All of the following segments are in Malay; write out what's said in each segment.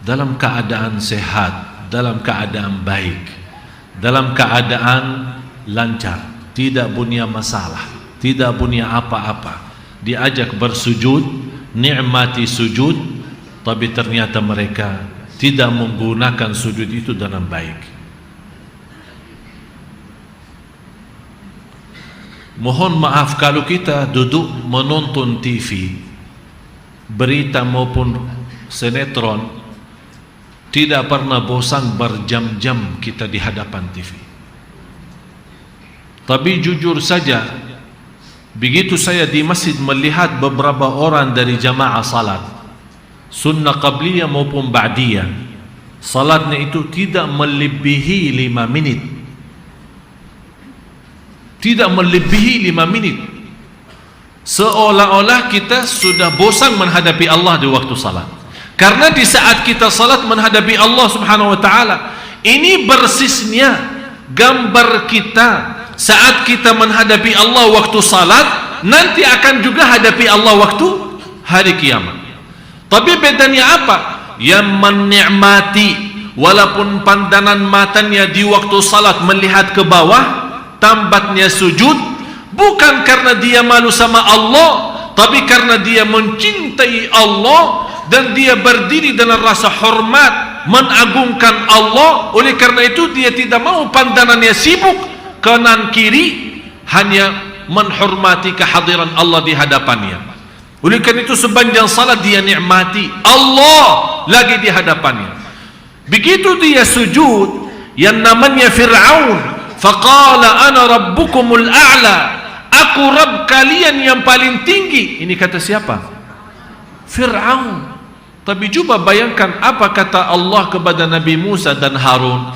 Dalam keadaan sehat, dalam keadaan baik, dalam keadaan lancar, tidak punya masalah, tidak punya apa-apa, diajak bersujud, nikmati sujud, tapi ternyata mereka tidak menggunakan sujud itu dengan baik. Mohon maaf kalau kita duduk menonton TV, berita maupun sinetron, tidak pernah bosan berjam-jam kita di hadapan TV. Tapi jujur saja, begitu saya di masjid melihat beberapa orang dari jamaah salat, sunnah qabliyah maupun ba'diyah, salatnya itu tidak melebihi 5 menit. Tidak melebihi 5 menit. Seolah-olah kita sudah bosan menghadapi Allah di waktu salat. Karena di saat kita salat menghadapi Allah Subhanahu wa taala, ini bersisnya gambar kita saat kita menghadapi Allah waktu salat, nanti akan juga hadapi Allah waktu hari kiamat. Tapi bedanya apa? Yang menikmati walaupun pandangan matanya di waktu salat melihat ke bawah, tambatnya sujud, bukan karena dia malu sama Allah, tapi karena dia mencintai Allah dan dia berdiri dengan rasa hormat, mengagungkan Allah. Oleh karena itu dia tidak mau pandangannya sibuk kanan kiri, hanya menghormati kehadiran Allah di hadapannya. Oleh karena itu sepanjang salat dia nikmati Allah lagi di hadapannya. Begitu dia sujud, yang namanya Fir'aun, faqala ana rabbukumul a'la, aku Rabb kalian yang paling tinggi. Ini kata siapa? Fir'aun. Tapi coba bayangkan apa kata Allah kepada Nabi Musa dan Harun.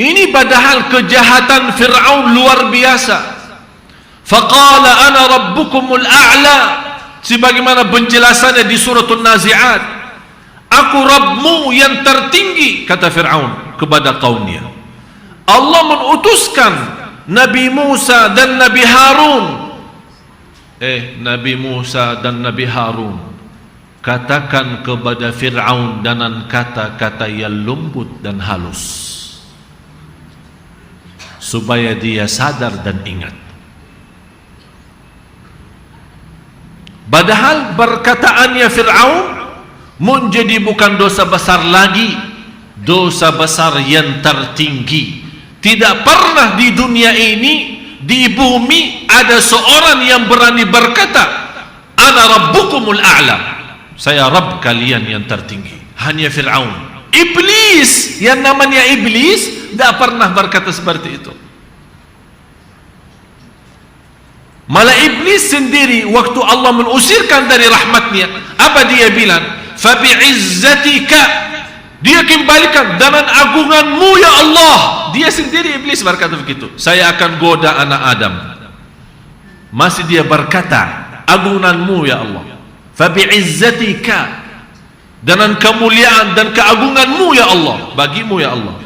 Ini padahal kejahatan Fir'aun luar biasa. Faqala ana rabbukumul a'la, sebagaimana penjelasannya di surah An-Nazi'at. Aku Rabbmu yang tertinggi, kata Fir'aun kepada kaumnya. Allah mengutuskan Nabi Musa dan Nabi Harun. Nabi Musa dan Nabi Harun, katakan kepada Fir'aun dengan kata-kata yang lembut dan halus, supaya dia sadar dan ingat. Padahal perkataannya Fir'aun menjadi bukan dosa besar lagi, dosa besar yang tertinggi. Tidak pernah di dunia ini, di bumi, ada seorang yang berani berkata ana rabbukumul a'la, saya Rabb kalian yang tertinggi. Hanya Fir'aun. Iblis, yang namanya Iblis, tidak pernah berkata seperti itu. Malah Iblis sendiri waktu Allah mengusirkan dari rahmatnya, apa dia bilang? Fabi'izzatika, dia kembalikan dengan agunganmu ya Allah. Dia sendiri Iblis berkata begitu, saya akan goda anak Adam. Masih dia berkata agunganmu ya Allah. Fabi'izzatika, dengan kemuliaan dan keagunganmu ya Allah, bagimu ya Allah.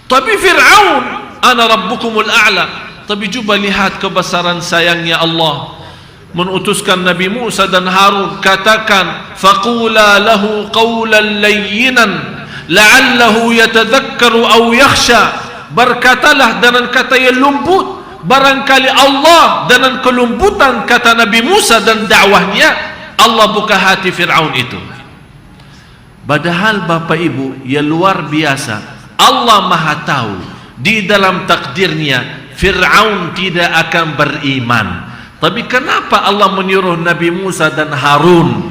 Tapi Fir'aun, ana rabbukumul a'la. Tapi coba lihat kebesaran sayangnya Allah, mengutuskan Nabi Musa dan Harun, katakan faqula lahu qawlan layyinan la'allahu yatadhakkaru aw yakhsha, berkatalah dengan kata yang lembut, barangkali Allah dengan kelembutan kata Nabi Musa dan dakwahnya, Allah buka hati Fir'aun itu. Padahal Bapak Ibu yang luar biasa, Allah Maha tahu di dalam takdirnya Fir'aun tidak akan beriman. Tapi kenapa Allah menyuruh Nabi Musa dan Harun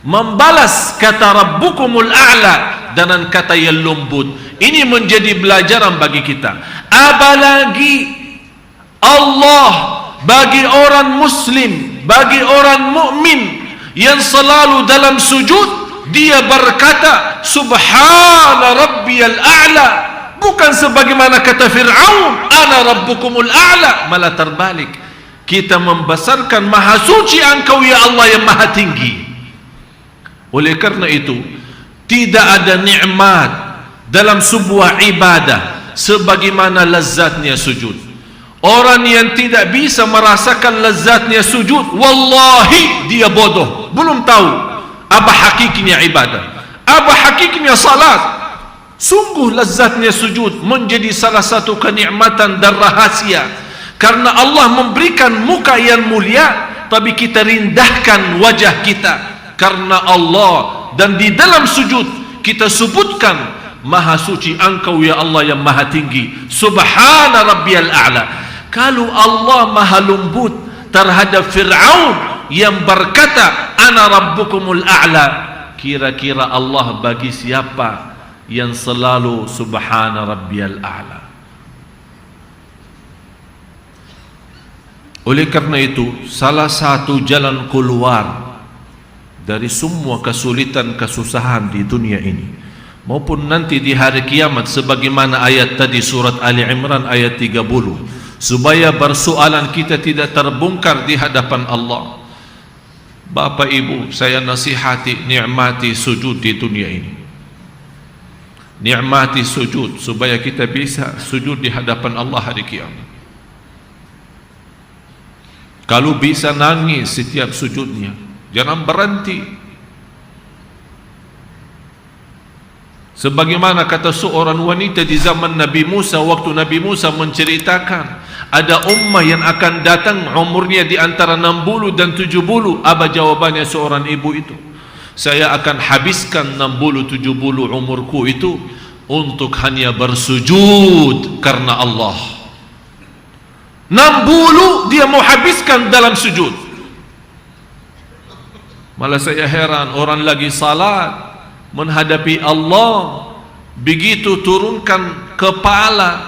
membalas kata rabbukumul a'la dengan kata yang lembut? Ini menjadi pelajaran bagi kita. Apalagi Allah bagi orang muslim, bagi orang mukmin yang selalu dalam sujud, dia berkata subhana rabbiyal a'la, bukan sebagaimana kata Fir'aun ana rabbukumul a'la. Malah terbalik, kita membesarkan maha suci engkau ya Allah yang maha tinggi. Oleh karena itu tidak ada nikmat dalam sebuah ibadah sebagaimana lezatnya sujud. Orang yang tidak bisa merasakan lezatnya sujud, wallahi dia bodoh, belum tahu apa hakikatnya ibadah, apa hakikatnya salat. Sungguh lezatnya sujud menjadi salah satu kenikmatan dan rahasia, karena Allah memberikan muka yang mulia, tapi kita rindahkan wajah kita karena Allah. Dan di dalam sujud kita sebutkan, Maha suci Engkau ya Allah yang maha tinggi, Subhana Rabbiyal A'la. Kalau Allah maha lembut terhadap Fir'aun yang berkata Ana Rabbukumul A'la, kira-kira Allah bagi siapa yang selalu Subhana Rabbiyal A'la? Oleh karena itu, salah satu jalan keluar dari semua kesulitan kesusahan di dunia ini maupun nanti di hari kiamat, sebagaimana ayat tadi surat Ali Imran ayat 30, supaya persoalan kita tidak terbongkar di hadapan Allah. Bapak Ibu, saya nasihati, nikmati sujud di dunia ini, nikmati sujud supaya kita bisa sujud di hadapan Allah hari kiamat. Kalau bisa nangis setiap sujudnya, jangan berhenti. Sebagaimana kata seorang wanita di zaman Nabi Musa, waktu Nabi Musa menceritakan ada ummah yang akan datang umurnya di antara 60 dan 70. Apa jawabannya seorang ibu itu? Saya akan habiskan 60-70 umurku itu untuk hanya bersujud karena Allah. 60 dia mau habiskan dalam sujud. Malah saya heran, orang lagi salat menghadapi Allah, begitu turunkan kepala,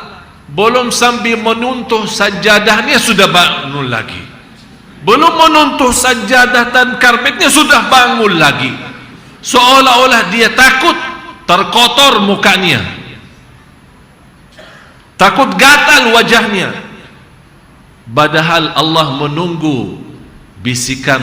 belum sambil menuntuh sajadahnya sudah bangun lagi, belum menuntuh sajadah dan karpetnya sudah bangun lagi, seolah-olah dia takut terkotor mukanya, takut gatal wajahnya, padahal Allah menunggu bisikan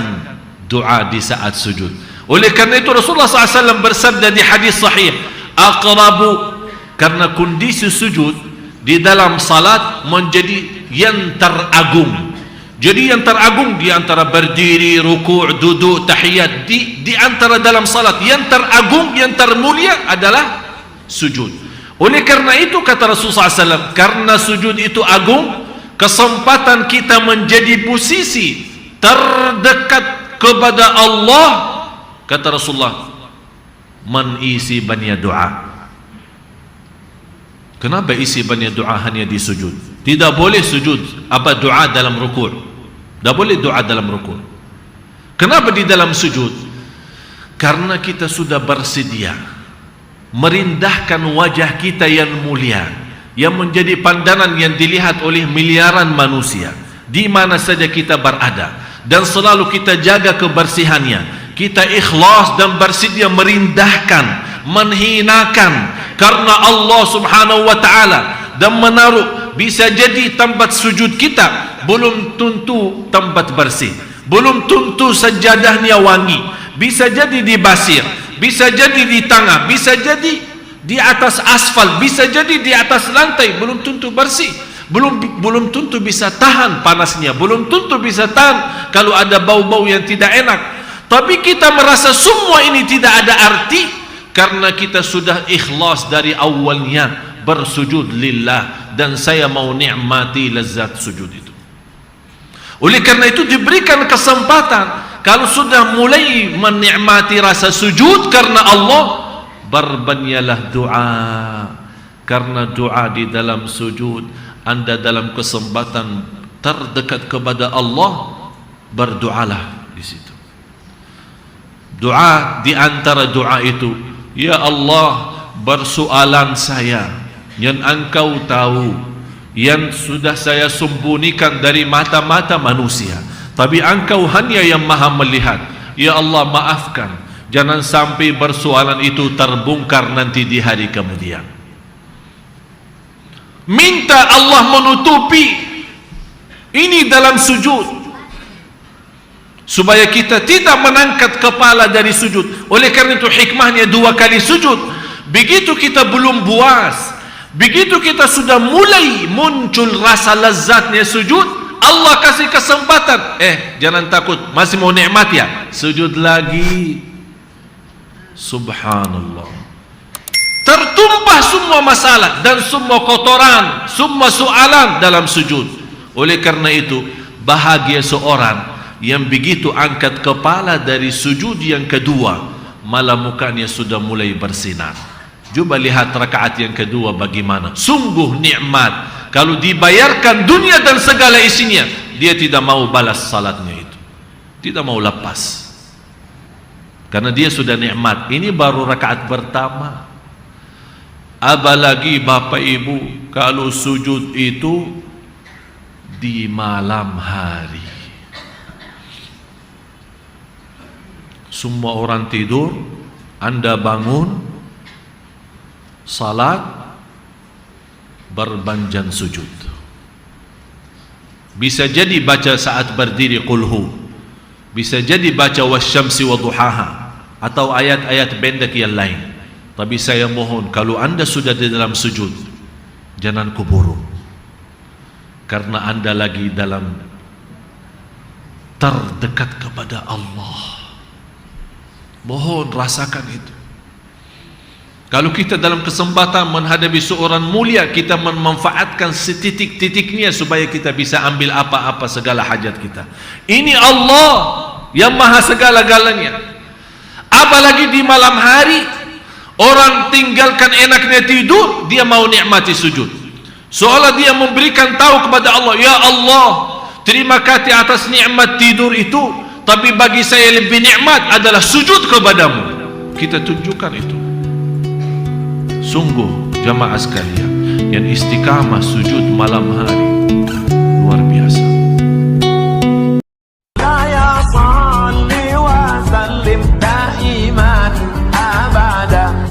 doa di saat sujud. Oleh karena itu Rasulullah SAW bersabda di hadis sahih, aqrabu, karena kondisi sujud di dalam salat menjadi yang teragung. Jadi yang teragung di antara berdiri, ruku', duduk, tahiyat, di antara dalam salat yang teragung, yang termulia adalah sujud. Oleh karena itu kata Rasulullah SAW, karena sujud itu agung, kesempatan kita menjadi posisi terdekat kepada Allah. Kata Rasulullah, man isi banyak doa. Kenapa isi banyak doa hanya di sujud? Tidak boleh sujud apa doa dalam rukuk. Tidak boleh doa dalam rukuk. Kenapa di dalam sujud? Karena kita sudah bersedia merindahkan wajah kita yang mulia, yang menjadi pandangan yang dilihat oleh miliaran manusia di mana saja kita berada, dan selalu kita jaga kebersihannya. Kita ikhlas dan bersedia merindahkan, menghinakan karena Allah Subhanahu wa ta'ala, dan menaruh, bisa jadi tempat sujud kita belum tentu tempat bersih, belum tentu sajadahnya wangi, bisa jadi di basir, bisa jadi di tangga, bisa jadi di atas aspal, bisa jadi di atas lantai, belum tentu bersih, belum tentu bisa tahan panasnya, belum tentu bisa tahan kalau ada bau-bau yang tidak enak. Tapi kita merasa semua ini tidak ada arti karena kita sudah ikhlas dari awalnya bersujud lillah, dan saya mau nikmati lezat sujud itu. Oleh karena itu diberikan kesempatan, kalau sudah mulai menikmati rasa sujud karena Allah, berbanyaklah doa, karena doa di dalam sujud Anda dalam kesempatan terdekat kepada Allah, berdoalah di situ. Doa di antara doa itu, ya Allah, persoalan saya yang Engkau tahu, yang sudah saya sembunyikan dari mata-mata manusia, tapi Engkau hanya yang maha melihat. Ya Allah, maafkan, jangan sampai persoalan itu terbongkar nanti di hari kemudian. Minta Allah menutupi ini dalam sujud, supaya kita tidak mengangkat kepala dari sujud. Oleh karena itu hikmahnya 2 kali sujud, Begitu kita belum puas, begitu kita sudah mulai muncul rasa lezatnya sujud, Allah kasih kesempatan. Jangan takut, masih mau nikmat ya? Sujud lagi. Subhanallah. Tertumpah semua masalah dan semua kotoran, semua soalan dalam sujud. Oleh karena itu, bahagia seorang yang begitu angkat kepala dari sujud yang kedua, malah mukanya sudah mulai bersinar. Coba lihat rakaat yang kedua bagaimana. Sungguh nikmat. Kalau dibayarkan dunia dan segala isinya, dia tidak mau balas salatnya itu, tidak mau lepas, karena dia sudah nikmat. Ini baru rakaat pertama. Apalagi Bapak Ibu, kalau sujud itu di malam hari, semua orang tidur, Anda bangun, salat, berbanjan sujud. Bisa jadi baca saat berdiri qulhu, bisa jadi baca wasyamsi wa duhaha, atau ayat-ayat pendek yang lain. Tapi saya mohon, kalau Anda sudah di dalam sujud, jangan kuburu, karena Anda lagi dalam terdekat kepada Allah. Mohon rasakan itu. Kalau kita dalam kesempatan menghadapi seorang mulia, kita memanfaatkan setitik-titiknya supaya kita bisa ambil apa-apa segala hajat kita. Ini Allah yang maha segala-galanya. Apalagi di malam hari, orang tinggalkan enaknya tidur, dia mau nikmati sujud. Seolah dia memberikan tahu kepada Allah, ya Allah, terima kasih atas nikmat tidur itu, tapi bagi saya lebih nikmat adalah sujud kepadamu. Kita tunjukkan itu. Sungguh jamaah sekalian, yang istiqamah sujud malam hari luar biasa.